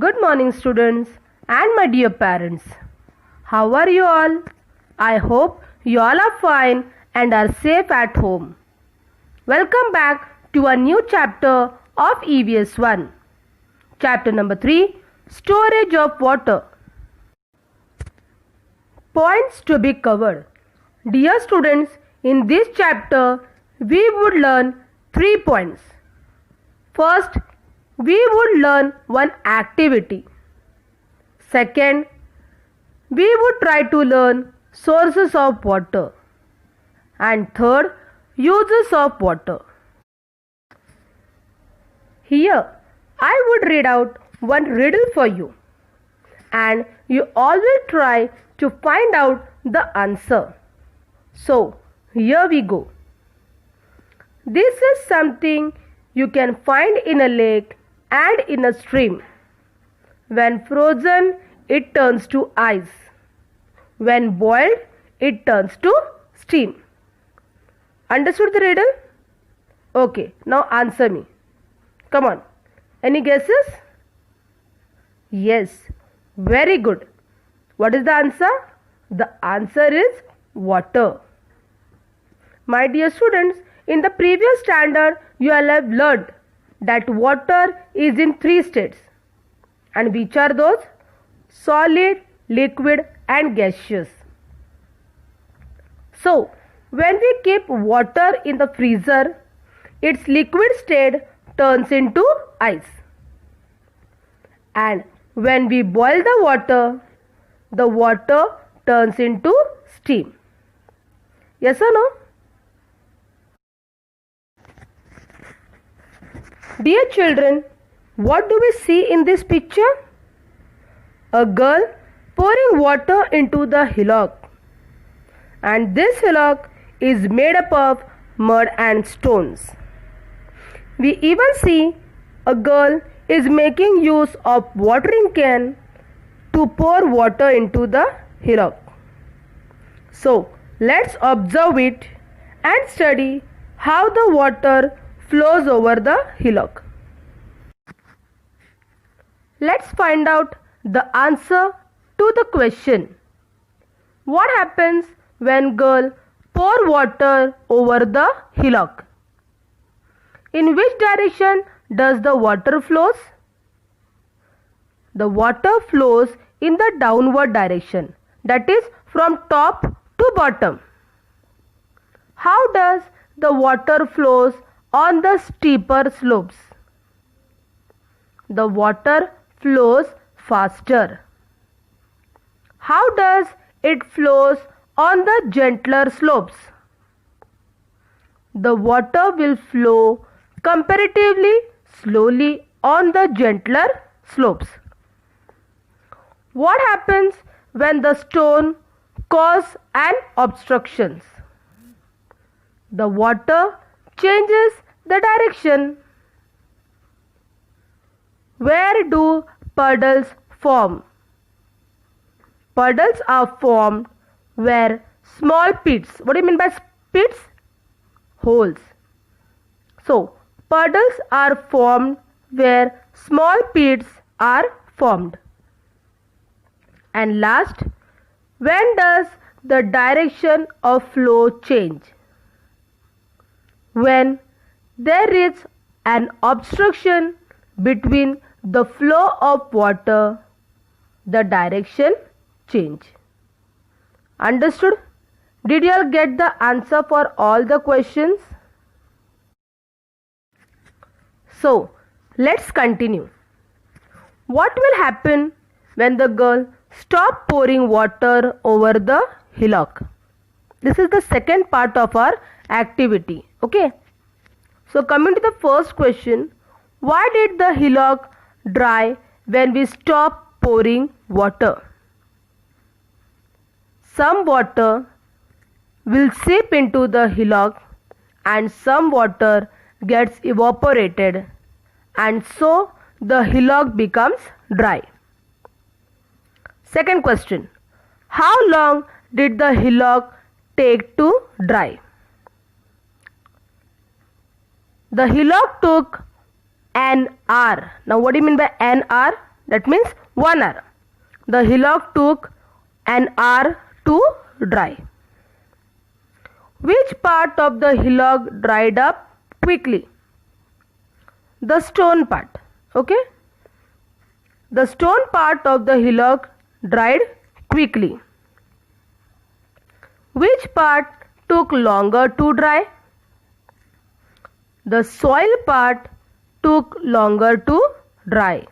Good morning, students and my dear parents. How are you all? I hope you all are fine and are safe at home. Welcome back to a new chapter of EVS 1. Chapter number 3, Storage of Water. Points to be covered. Dear students, in this chapter, we would learn 3 points. First, we would learn one activity. Second, we would try to learn sources of water. And third, uses of water. Here, I would read out one riddle for you. And you all will try to find out the answer. So, here we go. This is something you can find in a lake and in a stream. When frozen, it turns to ice. When boiled, it turns to steam. Understood the riddle? Okay, now answer me. Come on. Any guesses? Yes, very good. What is the answer? The answer is water. My dear students, in the previous standard, you all have learned that water is in 3 states. And which are those? Solid, liquid and gaseous. So, when we keep water in the freezer, its liquid state turns into ice. And when we boil the water turns into steam. Yes or no? Dear children, what do we see in this picture? A girl pouring water into the hillock. And this hillock is made up of mud and stones. We even see a girl is making use of watering can to pour water into the hillock. So, let's observe it and study how the water flows over the hillock. Let's find out the answer to the question. What happens when girl pour water over the hillock? In which direction does the water flows? The water flows in the downward direction, that is from top to bottom. How does the water flows on the steeper slopes? The water flows faster. How does it flows on the gentler slopes? The water will flow comparatively slowly on the gentler slopes. What happens when the stone cause an obstruction? The water changes the direction. Where do puddles form? Puddles are formed where small pits. What do you mean by pits? Holes. So, puddles are formed where small pits are formed. And last, when does the direction of flow change? When there is an obstruction between the flow of water, the direction change. Understood? Did you all get the answer for all the questions? So, let's continue. What will happen when the girl stop pouring water over the hillock? This is the second part of our activity. Okay. So, coming to the first question, why did the hillock dry when we stop pouring water? Some water will seep into the hillock and some water gets evaporated, and so the hillock becomes dry. Second question, how long did the hillock take to dry? The hillock took an hour. Now what do you mean by an hour? That means 1 hour. The hillock took an hour to dry. Which part of the hillock dried up quickly? The stone part. Okay? The stone part of the hillock dried quickly. Which part took longer to dry? The soil part took longer to dry.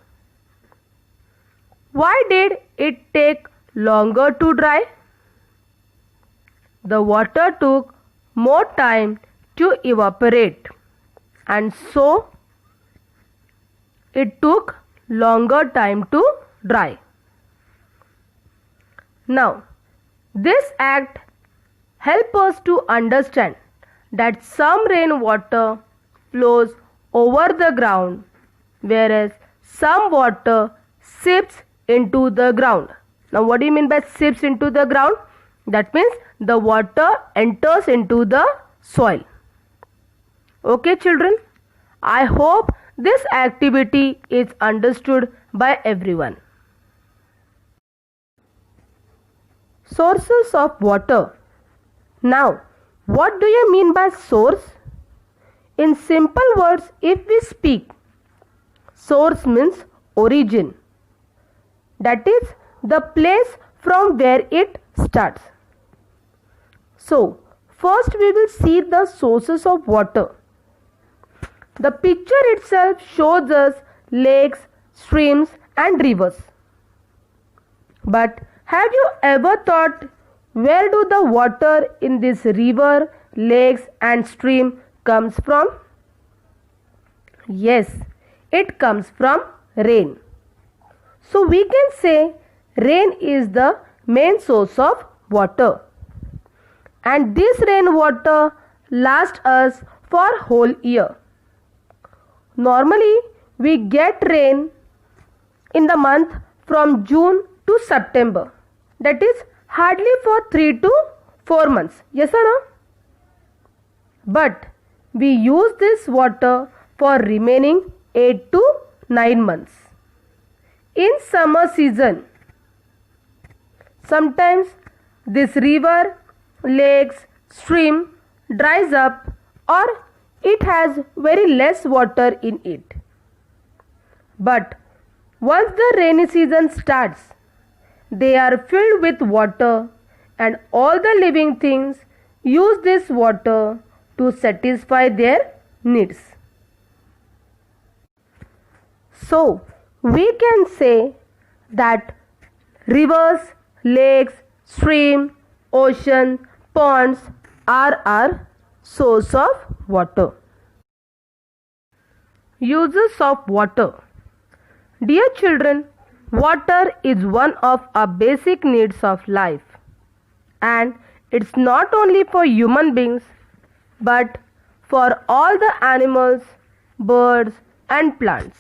Why did it take longer to dry? The water took more time to evaporate, and so it took longer time to dry. Now, this act helps us to understand that some rainwater flows over the ground, whereas some water seeps into the ground. Now, what do you mean by seeps into the ground? That means the water enters into the soil. Okay, children? I hope this activity is understood by everyone. Sources of water. Now, what do you mean by source? In simple words, if we speak, source means origin. That is the place from where it starts. So, first we will see the sources of water. The picture itself shows us lakes, streams and rivers. But have you ever thought, where do the water in this river, lakes and stream comes from? Yes, it comes from rain. So we can say rain is the main source of water. And this rainwater lasts us for whole year. Normally, we get rain in the month from June to September. That is hardly for 3 to 4 months. Yes or no? But we use this water for remaining 8 to 9 months. In summer season, sometimes this river, lakes, stream dries up or it has very less water in it. But once the rainy season starts, they are filled with water and all the living things use this water to satisfy their needs. So, we can say that rivers, lakes, streams, oceans, ponds are our source of water. Uses of water. Dear children, water is one of our basic needs of life, and it's not only for human beings but for all the animals, birds and plants.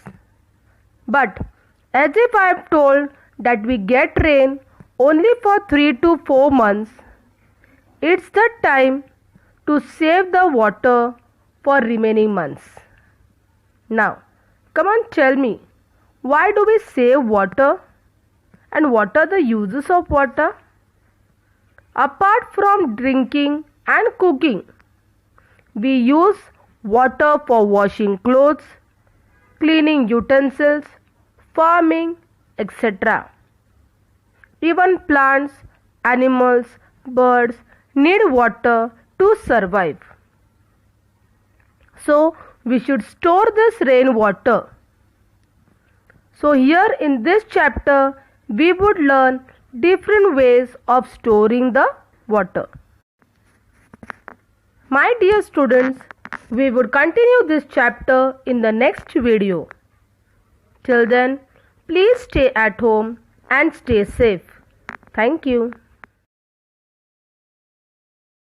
But as if I have told that we get rain only for 3 to 4 months, it's the time to save the water for remaining months. Now, come on, tell me, why do we save water and what are the uses of water? Apart from drinking and cooking, we use water for washing clothes, cleaning utensils, farming, etc. Even plants, animals, birds need water to survive. So, we should store this rainwater. So, here in this chapter, we would learn different ways of storing the water. My dear students, we would continue this chapter in the next video. Till then, please stay at home and stay safe. Thank you.